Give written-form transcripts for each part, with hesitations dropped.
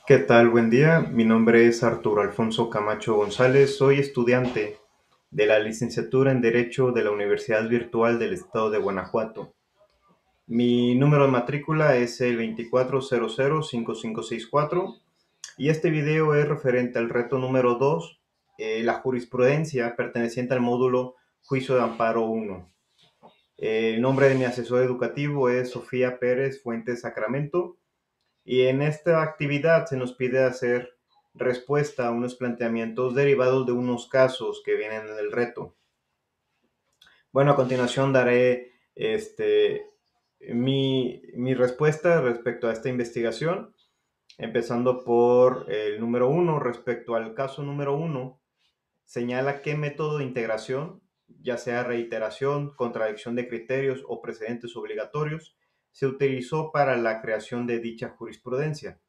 ¿Qué tal? Buen día. Mi nombre es Arturo Alfonso Camacho González. Soy estudiante de la licenciatura en Derecho de la Universidad Virtual del Estado de Guanajuato. Mi número de matrícula es el 24005564 y este video es referente al reto número 2, la jurisprudencia perteneciente al módulo Juicio de Amparo 1. El nombre de mi asesor educativo es Sofía Pérez Fuentes Sacramento. Y en esta actividad se nos pide hacer respuesta a unos planteamientos derivados de unos casos que vienen en el reto. Bueno, a continuación daré mi respuesta respecto a esta investigación, empezando por el número 1. Respecto al caso número 1, señala qué método de integración, ya sea reiteración, contradicción de criterios o precedentes obligatorios, se utilizó para la creación de dicha jurisprudencia.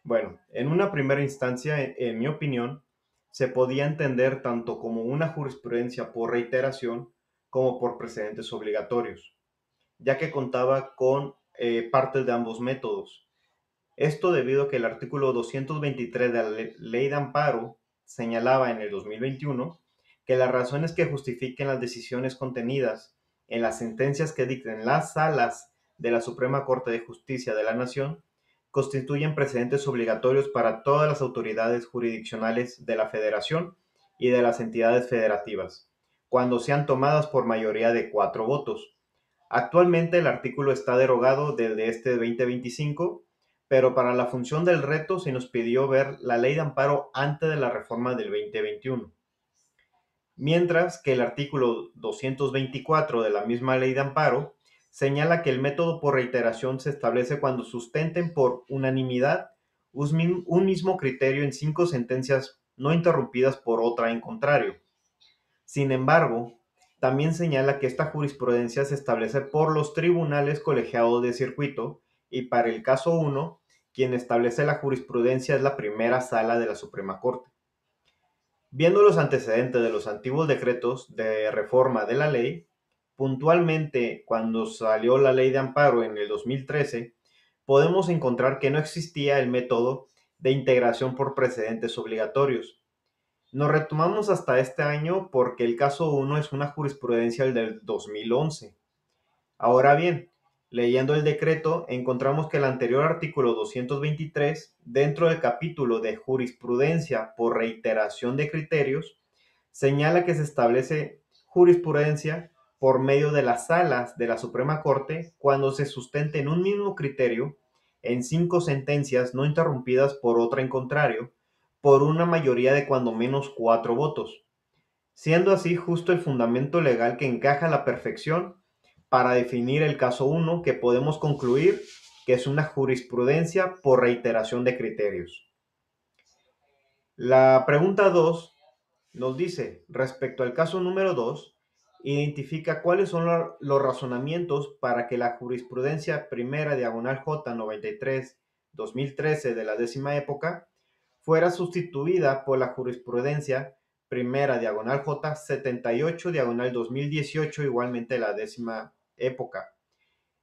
Bueno, en una primera instancia, en mi opinión, se podía entender tanto como una jurisprudencia por reiteración como por precedentes obligatorios, ya que contaba con partes de ambos métodos. Esto debido a que el artículo 223 de la Ley de Amparo señalaba en el 2021 que las razones que justifiquen las decisiones contenidas en las sentencias que dicten las salas de la Suprema Corte de Justicia de la Nación constituyen precedentes obligatorios para todas las autoridades jurisdiccionales de la Federación y de las entidades federativas, cuando sean tomadas por mayoría de 4 votos. Actualmente el artículo está derogado desde este 2025, pero para la función del reto se nos pidió ver la ley de amparo antes de la reforma del 2021. Mientras que el artículo 224 de la misma ley de amparo señala que el método por reiteración se establece cuando sustenten por unanimidad un mismo criterio en 5 sentencias no interrumpidas por otra en contrario. Sin embargo, también señala que esta jurisprudencia se establece por los tribunales colegiados de circuito y para el caso 1, quien establece la jurisprudencia es la primera sala de la Suprema Corte. Viendo los antecedentes de los antiguos decretos de reforma de la ley, puntualmente cuando salió la ley de amparo en el 2013, podemos encontrar que no existía el método de integración por precedentes obligatorios. Nos retomamos hasta este año porque el caso 1 es una jurisprudencia del 2011. Ahora bien, leyendo el decreto, encontramos que el anterior artículo 223, dentro del capítulo de jurisprudencia por reiteración de criterios, señala que se establece jurisprudencia por medio de las salas de la Suprema Corte cuando se sustente en un mismo criterio en 5 sentencias no interrumpidas por otra en contrario, por una mayoría de cuando menos 4 votos, siendo así justo el fundamento legal que encaja a la perfección para definir el caso 1, que podemos concluir que es una jurisprudencia por reiteración de criterios. La pregunta 2 nos dice, respecto al caso número 2, identifica cuáles son los razonamientos para que la jurisprudencia primera diagonal J 93 2013 de la décima época fuera sustituida por la jurisprudencia primera diagonal J 78 diagonal 2018 igualmente de la décima época,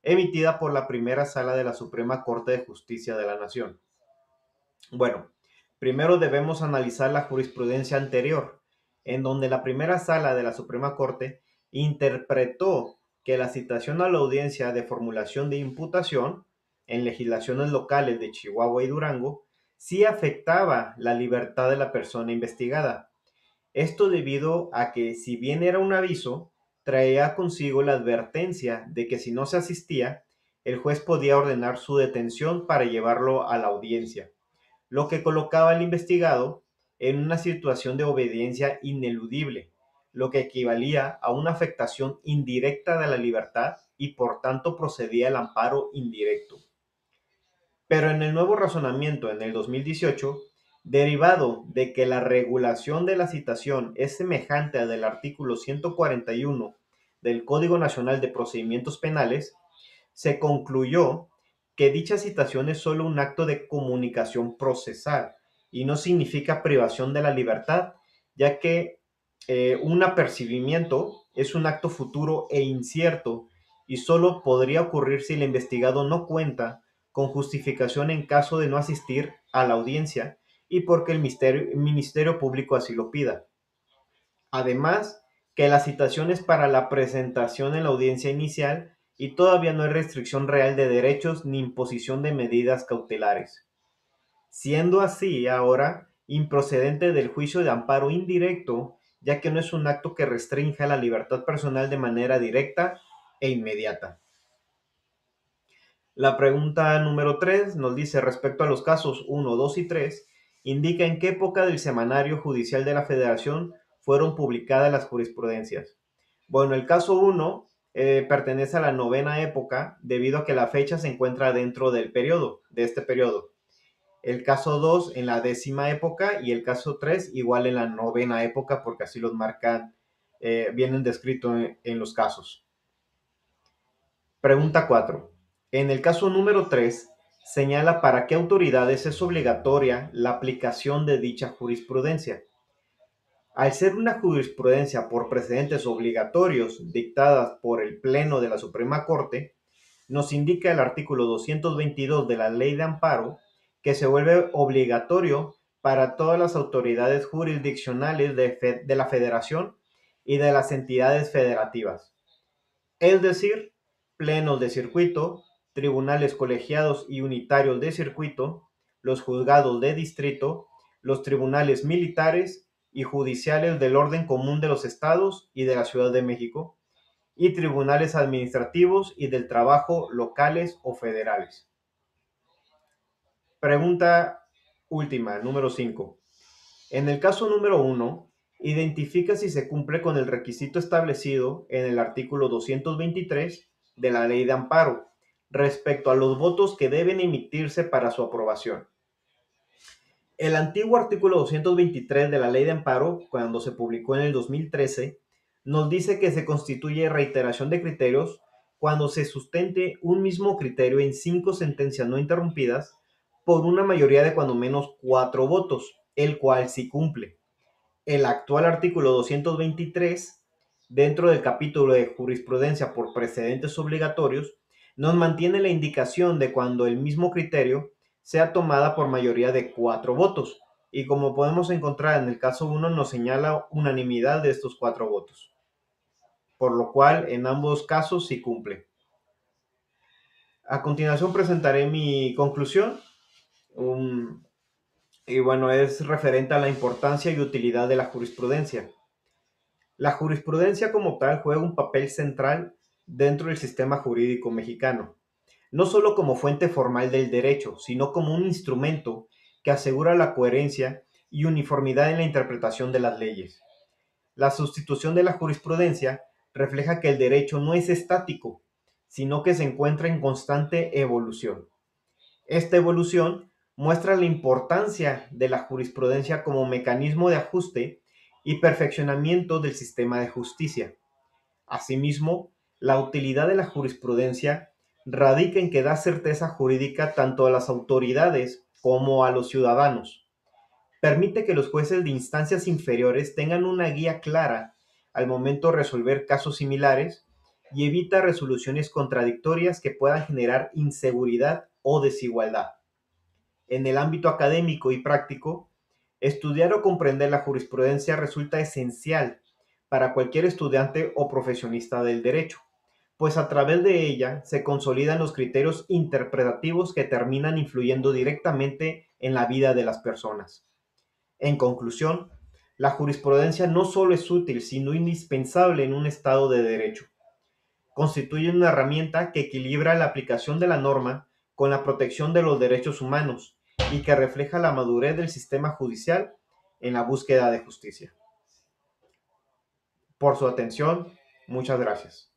emitida por la primera sala de la Suprema Corte de Justicia de la Nación. Bueno, primero debemos analizar la jurisprudencia anterior, en donde la primera sala de la Suprema Corte interpretó que la citación a la audiencia de formulación de imputación en legislaciones locales de Chihuahua y Durango sí afectaba la libertad de la persona investigada. Esto debido a que, si bien era un aviso, traía consigo la advertencia de que si no se asistía, el juez podía ordenar su detención para llevarlo a la audiencia, lo que colocaba al investigado en una situación de obediencia ineludible, lo que equivalía a una afectación indirecta de la libertad y por tanto procedía el amparo indirecto. Pero en el nuevo razonamiento en el 2018, derivado de que la regulación de la citación es semejante al del artículo 141 del Código Nacional de Procedimientos Penales, se concluyó que dicha citación es solo un acto de comunicación procesal y no significa privación de la libertad, ya que un apercibimiento es un acto futuro e incierto y solo podría ocurrir si el investigado no cuenta con justificación en caso de no asistir a la audiencia y porque el Ministerio Público así lo pida. Además, que la citación es para la presentación en la audiencia inicial y todavía no hay restricción real de derechos ni imposición de medidas cautelares. Siendo así ahora improcedente del juicio de amparo indirecto, ya que no es un acto que restrinja la libertad personal de manera directa e inmediata. La pregunta número 3 nos dice respecto a los casos 1, 2 y 3, indica en qué época del Semanario Judicial de la Federación fueron publicadas las jurisprudencias. Bueno, el caso 1 pertenece a la novena época debido a que la fecha se encuentra dentro de este periodo. El caso 2 en la 10ª época y el caso 3 igual en la novena época porque así los marcan, vienen descritos en los casos. Pregunta 4. En el caso número 3 señala para qué autoridades es obligatoria la aplicación de dicha jurisprudencia. Al ser una jurisprudencia por precedentes obligatorios dictadas por el Pleno de la Suprema Corte, nos indica el artículo 222 de la Ley de Amparo que se vuelve obligatorio para todas las autoridades jurisdiccionales de la Federación y de las entidades federativas, es decir, plenos de circuito, tribunales colegiados y unitarios de circuito, los juzgados de distrito, los tribunales militares y judiciales del orden común de los estados y de la Ciudad de México, y tribunales administrativos y del trabajo locales o federales. Pregunta última, número 5. En el caso número 1, identifica si se cumple con el requisito establecido en el artículo 223 de la Ley de Amparo respecto a los votos que deben emitirse para su aprobación. El antiguo artículo 223 de la Ley de Amparo, cuando se publicó en el 2013, nos dice que se constituye reiteración de criterios cuando se sustente un mismo criterio en 5 sentencias no interrumpidas por una mayoría de cuando menos 4 votos, el cual sí cumple. El actual artículo 223, dentro del capítulo de jurisprudencia por precedentes obligatorios, nos mantiene la indicación de cuando el mismo criterio sea tomada por mayoría de 4 votos, y como podemos encontrar en el caso 1 nos señala unanimidad de estos 4 votos, por lo cual en ambos casos sí cumple. A continuación presentaré mi conclusión, y bueno, es referente a la importancia y utilidad de la jurisprudencia. La jurisprudencia como tal juega un papel central dentro del sistema jurídico mexicano, no solo como fuente formal del derecho, sino como un instrumento que asegura la coherencia y uniformidad en la interpretación de las leyes. La sustitución de la jurisprudencia refleja que el derecho no es estático, sino que se encuentra en constante evolución. Esta evolución muestra la importancia de la jurisprudencia como mecanismo de ajuste y perfeccionamiento del sistema de justicia. Asimismo, la utilidad de la jurisprudencia radica en que da certeza jurídica tanto a las autoridades como a los ciudadanos. Permite que los jueces de instancias inferiores tengan una guía clara al momento de resolver casos similares y evita resoluciones contradictorias que puedan generar inseguridad o desigualdad. En el ámbito académico y práctico, estudiar o comprender la jurisprudencia resulta esencial para cualquier estudiante o profesionista del derecho, pues a través de ella se consolidan los criterios interpretativos que terminan influyendo directamente en la vida de las personas. En conclusión, la jurisprudencia no solo es útil, sino indispensable en un Estado de derecho. Constituye una herramienta que equilibra la aplicación de la norma con la protección de los derechos humanos y que refleja la madurez del sistema judicial en la búsqueda de justicia. Por su atención, muchas gracias.